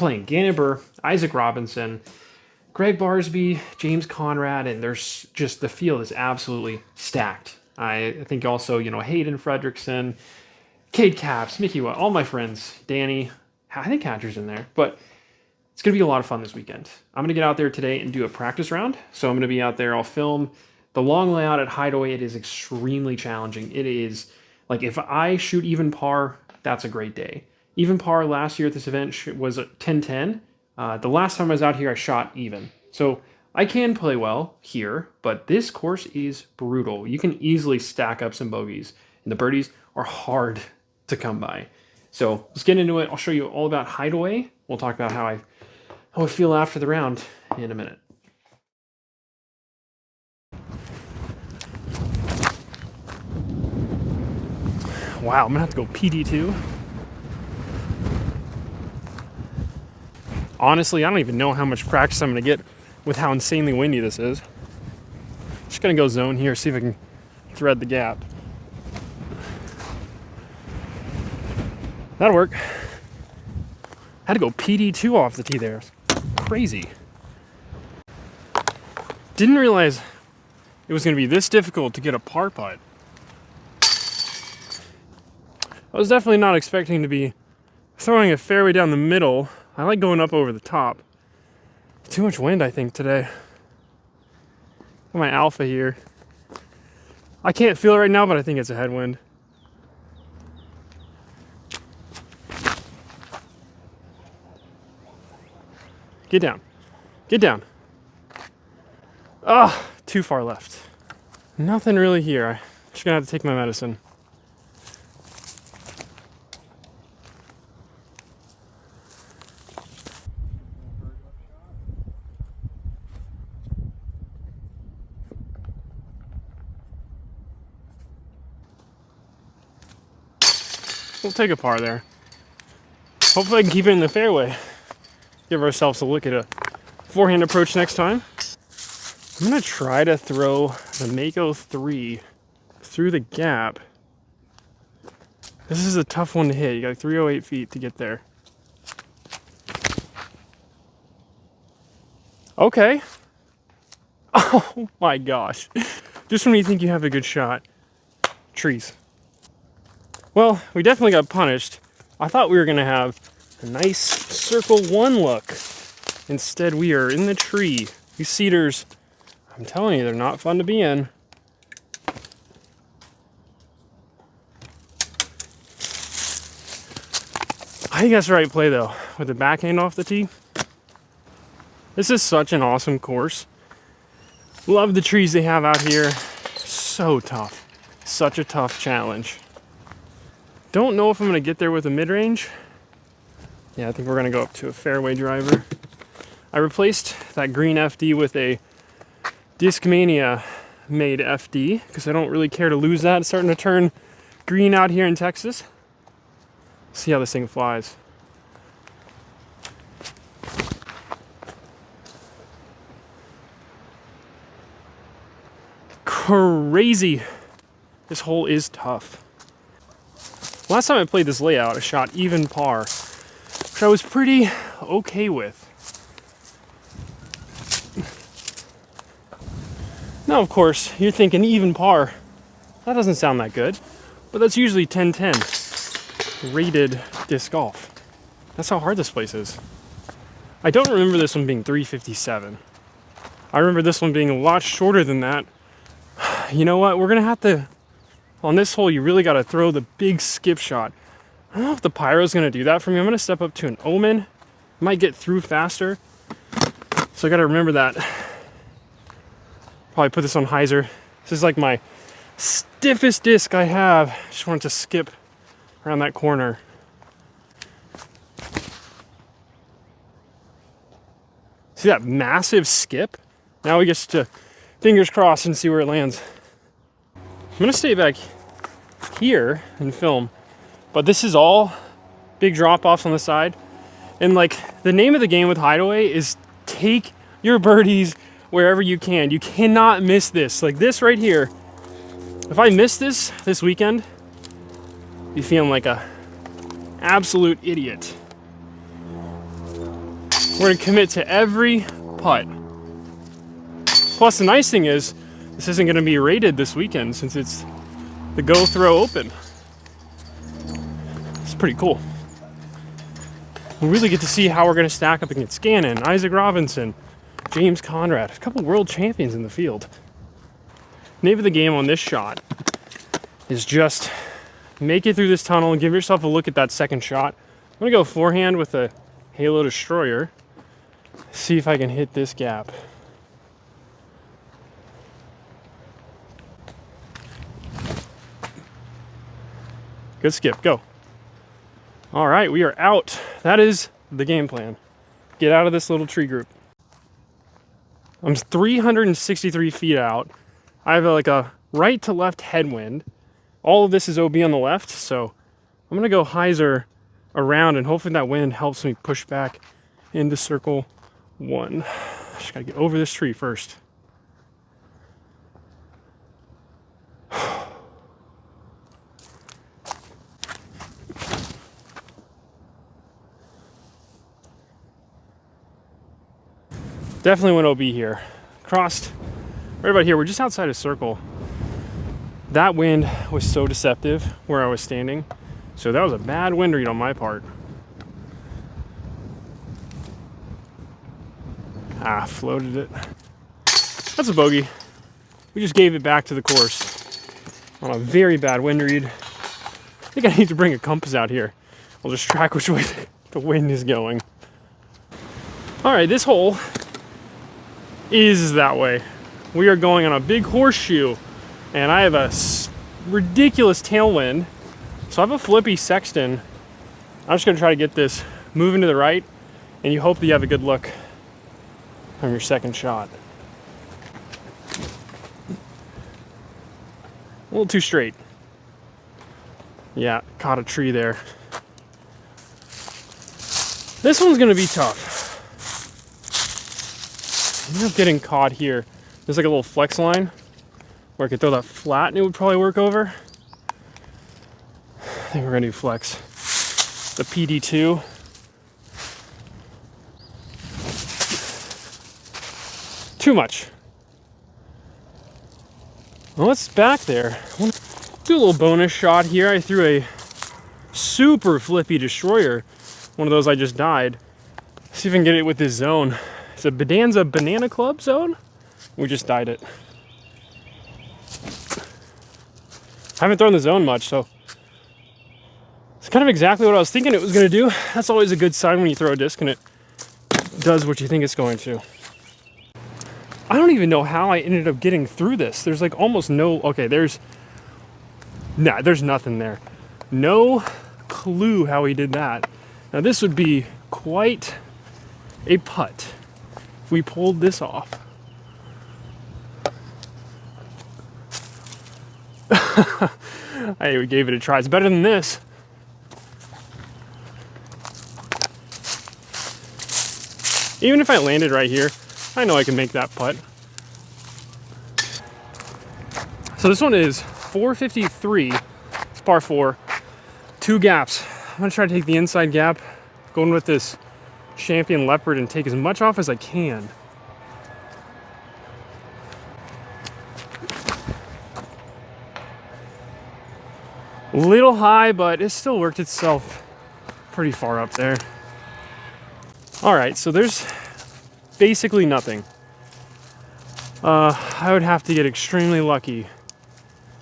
playing Gannon Buhr, Isaac Robinson, Greg Barsby, James Conrad, and there's just the field is absolutely stacked. I think also, Hayden Fredrickson, Cade Caps, Mickey Watt, all my friends, Danny, I think Hatcher's in there, but it's going to be a lot of fun this weekend. I'm going to get out there today and do a practice round. So I'm going to be out there. I'll film the long layout at Hideaway. It is extremely challenging. It is like if I shoot even par, that's a great day. Even par last year at this event was 10-10. The last time I was out here, I shot even. So I can play well here, but this course is brutal. You can easily stack up some bogeys, and the birdies are hard to come by. So let's get into it. I'll show you all about Hideaway. We'll talk about how I feel after the round in a minute. Wow, I'm gonna have to go PD2. Honestly, I don't even know how much practice I'm gonna get with how insanely windy this is. Just gonna go zone here, see if I can thread the gap. That'll work. Had to go PD2 off the tee there. Crazy. Didn't realize it was going to be this difficult to get a par putt. I was definitely not expecting to be throwing a fairway down the middle. I like going up over the top. Too much wind, I think, today. Got my alpha here. I can't feel it right now, but I think it's a headwind. Get down. Get down. Ah, too far left. Nothing really here. I'm just gonna have to take my medicine. We'll take a par there. Hopefully I can keep it in the fairway. Give ourselves a look at a forehand approach next time. I'm gonna try to throw the Mako 3 through the gap. This is a tough one to hit. You got 308 feet to get there. Okay. Oh my gosh. Just when you think you have a good shot, trees. Well, we definitely got punished. I thought we were gonna have a nice circle one look. Instead, we are in the tree. These cedars, I'm telling you, they're not fun to be in. I think that's the right play though, with the backhand off the tee. This is such an awesome course. Love the trees they have out here. So tough. Such a tough challenge. Don't know if I'm gonna get there with a mid-range. Yeah, I think we're gonna go up to a fairway driver. I replaced that green FD with a Discmania made FD because I don't really care to lose that. It's starting to turn green out here in Texas. See how this thing flies. Crazy. This hole is tough. Last time I played this layout, I shot even par, which I was pretty okay with. Now, of course, you're thinking even par. That doesn't sound that good, but that's usually 10-10 rated disc golf. That's how hard this place is. I don't remember this one being 357. I remember this one being a lot shorter than that. You know what? We're gonna have to, on this hole, you really gotta throw the big skip shot. I don't know if the Pyro's gonna do that for me. I'm gonna step up to an Omen. Might get through faster. So I gotta remember that. Probably put this on hyzer. This is like my stiffest disc I have. Just wanted to skip around that corner. See that massive skip? Now we get to fingers crossed and see where it lands. I'm gonna stay back here and film, but this is all big drop-offs on the side. And like the name of the game with Hideaway is take your birdies wherever you can. You cannot miss this. Like this right here. If I miss this weekend, you feeling like a absolute idiot. We're gonna commit to every putt. Plus the nice thing is, this isn't gonna be rated this weekend since it's the Go Throw Open. It's pretty cool. We really get to see how we're gonna stack up against Gannon, Isaac Robinson, James Conrad, a couple world champions in the field. Name of the game on this shot is just make it through this tunnel and give yourself a look at that second shot. I'm gonna go forehand with a Halo Destroyer. See if I can hit this gap. Good skip, go. All right, we are out. That is the game plan. Get out of this little tree group. I'm 363 feet out. I have like a right to left headwind. All of this is OB on the left, so I'm gonna go hyzer around and hopefully that wind helps me push back into circle 1. Just gotta get over this tree first. Definitely went OB here. Crossed right about here. We're just outside of circle. That wind was so deceptive where I was standing. So that was a bad wind read on my part. Floated it. That's a bogey. We just gave it back to the course on a very bad wind read. I think I need to bring a compass out here. I'll just track which way the wind is going. All right, this hole is that way. We are going on a big horseshoe and I have a ridiculous tailwind. So I have a flippy sexton. I'm just gonna try to get this moving to the right and you hope that you have a good look on your second shot. A little too straight. Yeah, caught a tree there. This one's gonna be tough. I end up getting caught here. There's like a little flex line where I could throw that flat and it would probably work over. I think we're gonna do flex. The PD2. Too much. Well, it's back there. I want to do a little bonus shot here. I threw a super flippy destroyer. One of those I just died. See if I can get it with this zone. It's a Bedanza Banana Club zone. We just dyed it. I haven't thrown the zone much, so it's kind of exactly what I was thinking it was going to do. That's always a good sign when you throw a disc and it does what you think it's going to. I don't even know how I ended up getting through this. There's like almost no, okay, there's nothing there. No clue how he did that. Now this would be quite a putt if we pulled this off. Hey, we gave it a try. It's better than this. Even if I landed right here, I know I can make that putt. So this one is 453. It's par 4. 2 gaps. I'm gonna try to take the inside gap, going with this Champion Leopard and take as much off as I can. A little high, but it still worked itself pretty far up there. All right, so there's basically nothing. I would have to get extremely lucky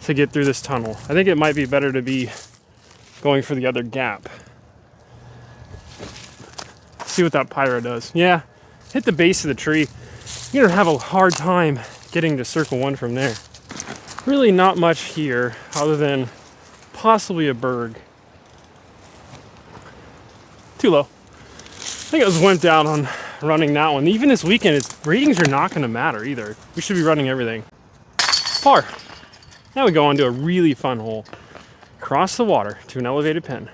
to get through this tunnel. I think it might be better to be going for the other gap. See what that pyro does. Yeah, hit the base of the tree. You're gonna have a hard time getting to circle 1 from there. Really not much here other than possibly a berg. Too low. I think I was went down on running that one. Even this weekend, its ratings are not going to matter either. We should be running everything. Par. Now we go on to a really fun hole. Cross the water to an elevated pin.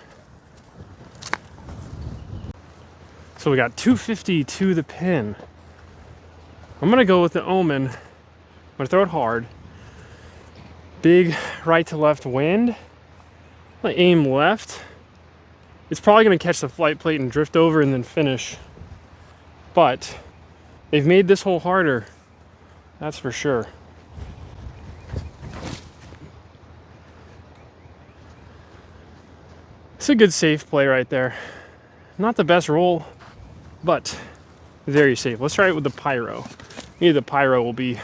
So we got 250 to the pin. I'm going to go with the Omen. I'm going to throw it hard. Big right to left wind. I'm going to aim left. It's probably going to catch the flight plate and drift over and then finish but they've made this hole harder. That's for sure. It's a good safe play right there. Not the best roll, but very safe. Let's try it with the pyro. Maybe the pyro will be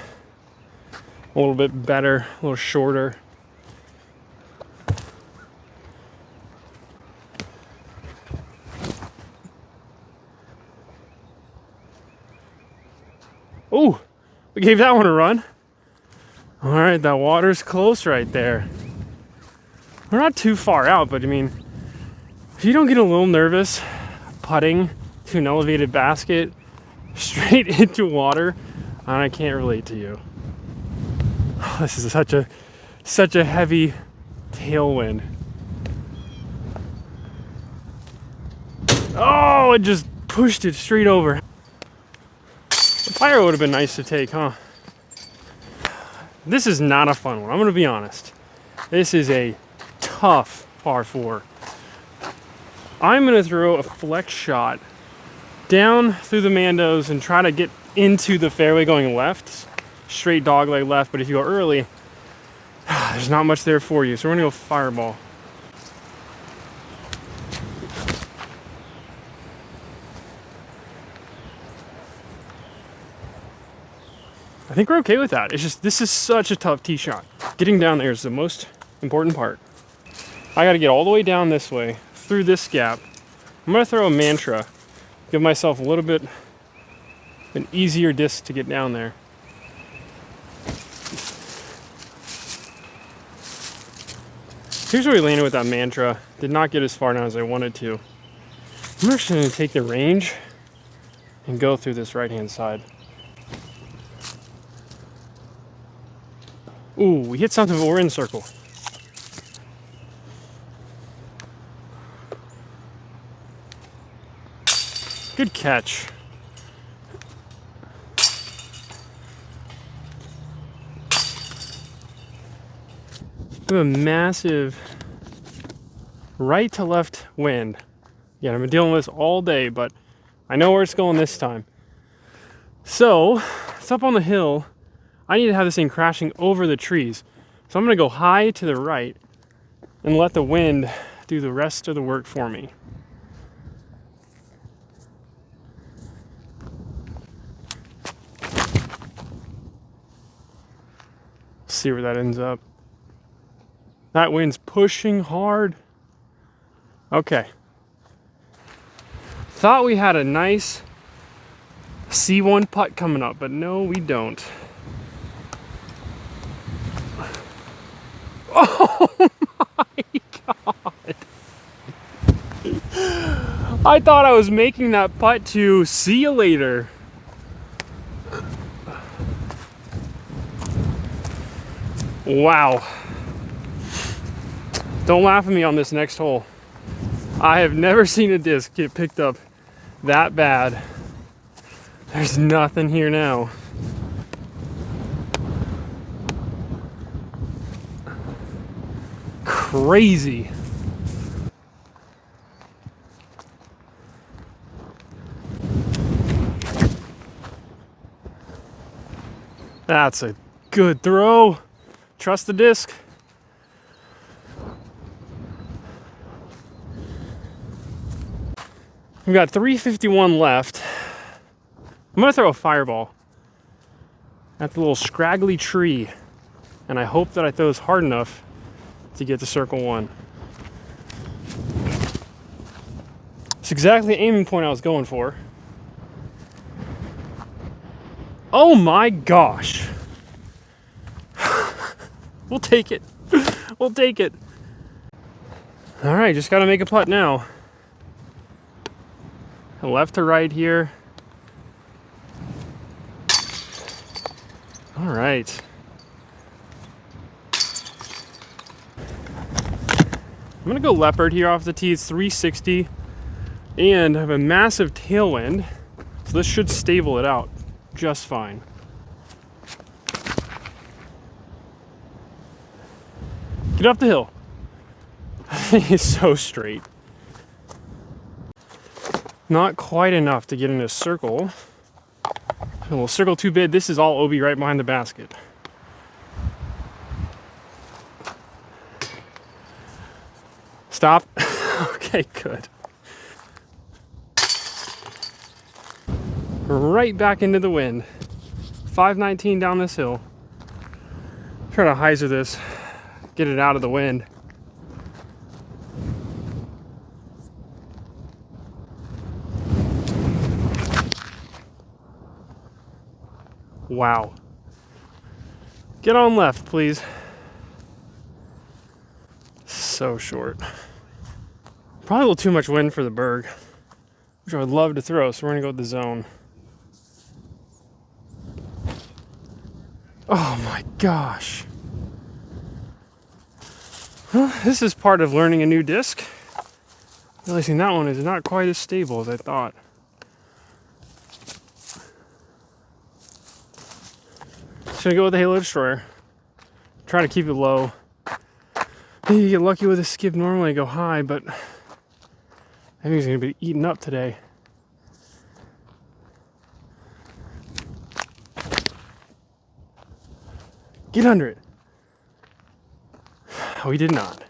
a little bit better, a little shorter. Oh, we gave that one a run. All right, that water's close right there. We're not too far out, but I mean, if you don't get a little nervous putting to an elevated basket straight into water, I can't relate to you. This is such a heavy tailwind. Oh, it just pushed it straight over. The pyro would have been nice to take, huh? This is not a fun one, I'm gonna be honest. This is a tough par 4. I'm gonna throw a flex shot down through the Mandos and try to get into the fairway going left, straight dogleg left, but if you go early, there's not much there for you, so we're gonna go fireball. I think we're okay with that. It's just, this is such a tough tee shot. Getting down there is the most important part. I gotta get all the way down this way, through this gap. I'm gonna throw a mantra, give myself a little bit an easier disc to get down there. Here's where we landed with that mantra. Did not get as far down as I wanted to. I'm actually gonna take the range and go through this right-hand side. Ooh, we hit something, but we're in circle. Good catch. We have a massive right to left wind. Yeah, I've been dealing with this all day, but I know where it's going this time. So, it's up on the hill. I need to have this thing crashing over the trees. So I'm gonna go high to the right and let the wind do the rest of the work for me. See where that ends up. That wind's pushing hard. Okay. Thought we had a nice C1 putt coming up, but no, we don't. Oh my God. I thought I was making that putt to see you later. Wow. Don't laugh at me on this next hole. I have never seen a disc get picked up that bad. There's nothing here now. Crazy. That's a good throw. Trust the disc. We've got 351 left. I'm gonna throw a fireball at the little scraggly tree, and I hope that I throw this hard enough to get to circle one. It's exactly the aiming point I was going for. Oh my gosh. We'll take it. We'll take it. All right, just gotta make a putt now. Left to right here. All right. I'm gonna go leopard here off the tee. It's 360 and I have a massive tailwind, so this should stable it out just fine. Get up the hill. It's so straight. Not quite enough to get in a circle. A little circle too big. This is all OB right behind the basket. Stop. Okay, good. Right back into the wind. 519 down this hill. Try to hyzer this, get it out of the wind. Wow. Get on left, please. So short. Probably a little too much wind for the berg, which I would love to throw, so we're gonna go with the zone. Oh my gosh. Well, this is part of learning a new disc. Realizing that one is not quite as stable as I thought. Just gonna go with the Halo Destroyer. Try to keep it low. Maybe you get lucky with a skip. Normally I go high, but I think he's gonna be eaten up today. Get under it. Oh, he did not.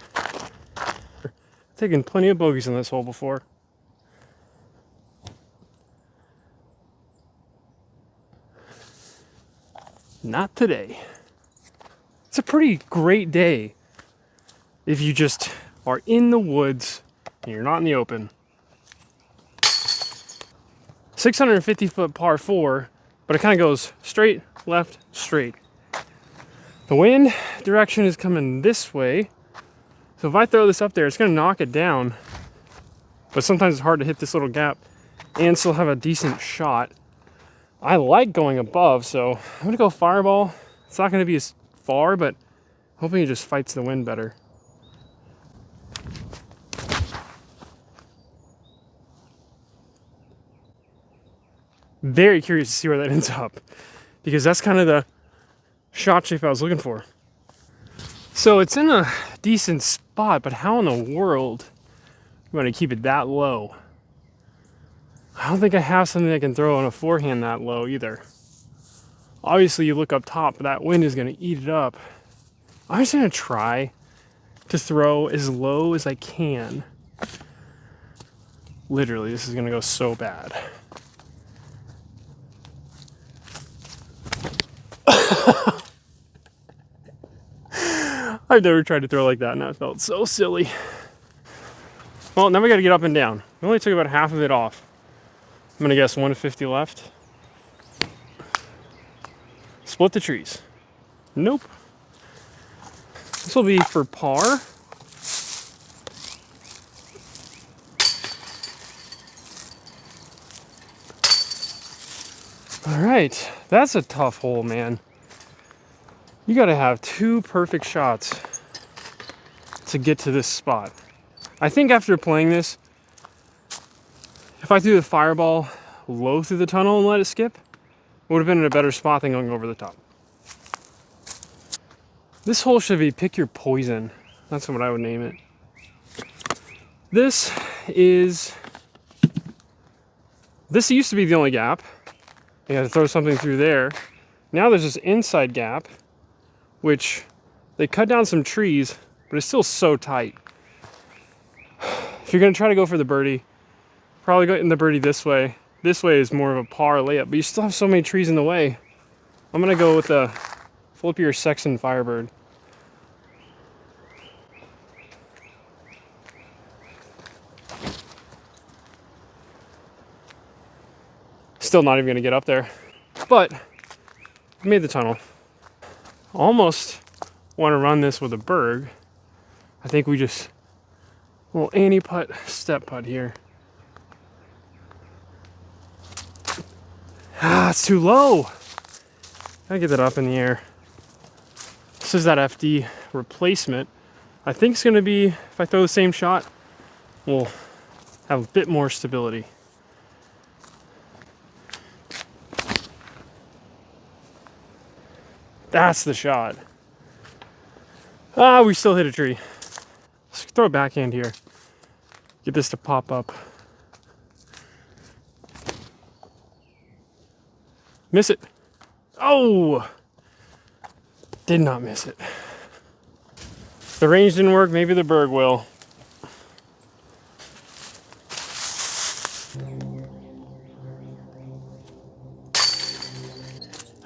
Taken plenty of bogeys on this hole before. Not today. It's a pretty great day if you just are in the woods and you're not in the open. 650-foot par 4, but it kind of goes straight, left, straight. The wind direction is coming this way, so if I throw this up there, it's going to knock it down. But sometimes it's hard to hit this little gap and still have a decent shot. I like going above, so I'm going to go fireball. It's not going to be as far, but hoping it just fights the wind better. Very curious to see where that ends up, because that's kind of the shot shape I was looking for. So it's in a decent spot, but how in the world you want to keep it that low? I don't think I have something I can throw on a forehand that low either. Obviously you look up top, but that wind is going to eat it up. I'm just going to try to throw as low as I can. Literally, this is going to go so bad. I've never tried to throw like that, and that felt so silly. Well, now we got to get up and down. We only took about half of it off. I'm gonna guess 150 left. Split the trees. Nope. This will be for par. All right, that's a tough hole, man. You gotta have 2 perfect shots to get to this spot. I think after playing this, if I threw the fireball low through the tunnel and let it skip, it would have been in a better spot than going over the top. This hole should be pick your poison. That's what I would name it. This used to be the only gap. You had to throw something through there. Now there's this inside gap, which they cut down some trees, but it's still so tight. If you're gonna try to go for the birdie, probably go in the birdie this way. This way is more of a par layup, but you still have so many trees in the way. I'm gonna go with the flip your Sexton Firebird. Still not even gonna get up there, but I made the tunnel. Almost want to run this with a berg. I think we just a little anti-putt, step putt here. Ah, it's too low. Gotta get that up in the air. This is that FD replacement. I think it's gonna be, if I throw the same shot, we'll have a bit more stability. That's the shot. Ah, we still hit a tree. Let's throw a backhand here. Get this to pop up. Miss it. Oh! Did not miss it. The range didn't work, maybe the Berg will.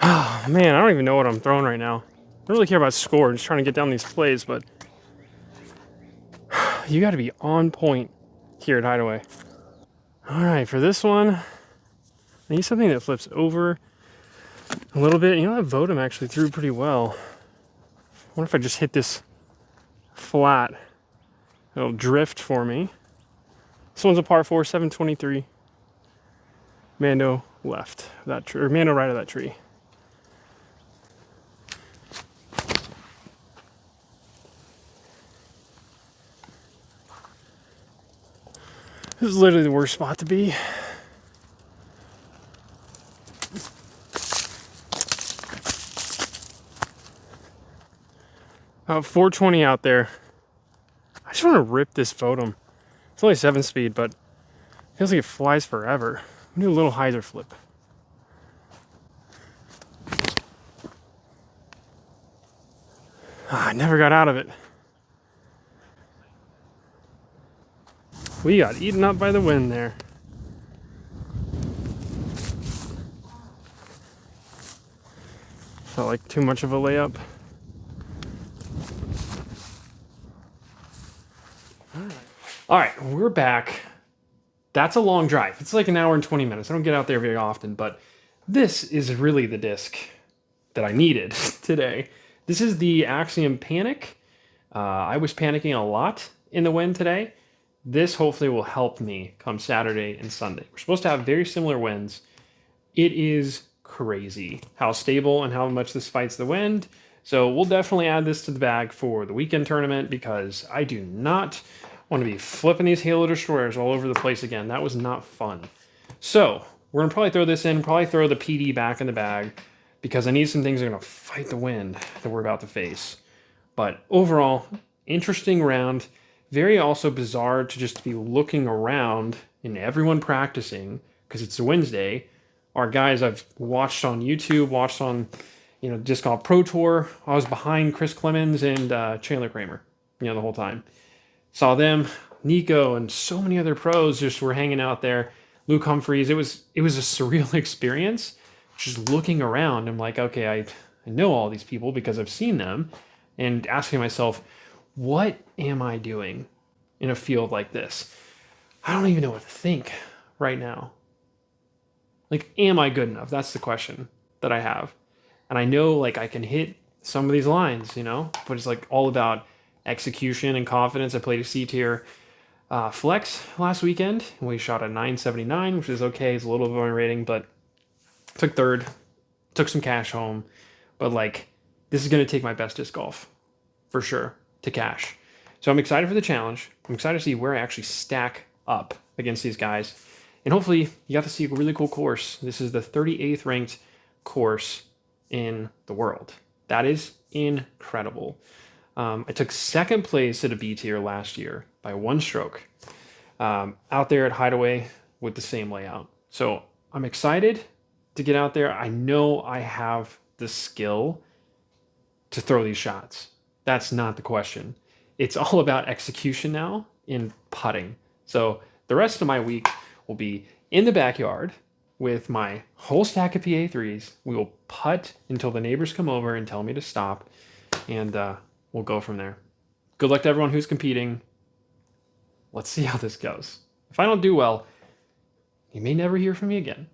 Oh, man, I don't even know what I'm throwing right now. I don't really care about score, I'm just trying to get down these plays, but you got to be on point here at Hideaway. All right, for this one, I need something that flips over a little bit. You know, that Vodum actually threw pretty well. I wonder if I just hit this flat. It'll drift for me. This one's a par 4, 723. Mando left of that tree, or Mando right of that tree. This is literally the worst spot to be. About 420 out there. I just want to rip this Vodum. It's only 7-speed, but it feels like it flies forever. I'm gonna do a little hyzer flip. I never got out of it. We got eaten up by the wind there. Felt like too much of a layup. All right, we're back. That's a long drive. It's like an hour and 20 minutes. I don't get out there very often, but this is really the disc that I needed today. This is the Axiom Panic. I was panicking a lot in the wind today. This hopefully will help me come Saturday and Sunday. We're supposed to have very similar winds. It is crazy how stable and how much this fights the wind. So we'll definitely add this to the bag for the weekend tournament because I do not want to be flipping these Halo Destroyers all over the place again. That was not fun. So we're gonna probably throw this in, probably throw the PD back in the bag because I need some things that are gonna fight the wind that we're about to face. But overall, interesting round. Very also bizarre to just be looking around and everyone practicing because it's a Wednesday. Our guys I've watched on YouTube, watched on, Disc Golf Pro Tour. I was behind Chris Clemens and Chandler Kramer, the whole time. Saw them, Nico, and so many other pros just were hanging out there. Luke Humphreys. It was a surreal experience. Just looking around, I'm like, okay, I know all these people because I've seen them, and asking myself, what am I doing in a field like this? I don't even know what to think right now. Like, am I good enough? That's the question that I have. And I know, like, I can hit some of these lines, but it's like all about execution and confidence. I played a C-tier flex last weekend, and we shot a 979, which is okay. It's a little bit of my rating, but took third, took some cash home. But, like, this is going to take my best disc golf, for sure, to cash. So I'm excited for the challenge. I'm excited to see where I actually stack up against these guys. And hopefully you got to see a really cool course. This is the 38th ranked course in the world. That is incredible. I took second place at a B tier last year by 1 stroke out there at Hideaway with the same layout. So I'm excited to get out there. I know I have the skill to throw these shots. That's not the question. It's all about execution now in putting. So the rest of my week will be in the backyard with my whole stack of PA3s. We will putt until the neighbors come over and tell me to stop, and we'll go from there. Good luck to everyone who's competing. Let's see how this goes. If I don't do well, you may never hear from me again.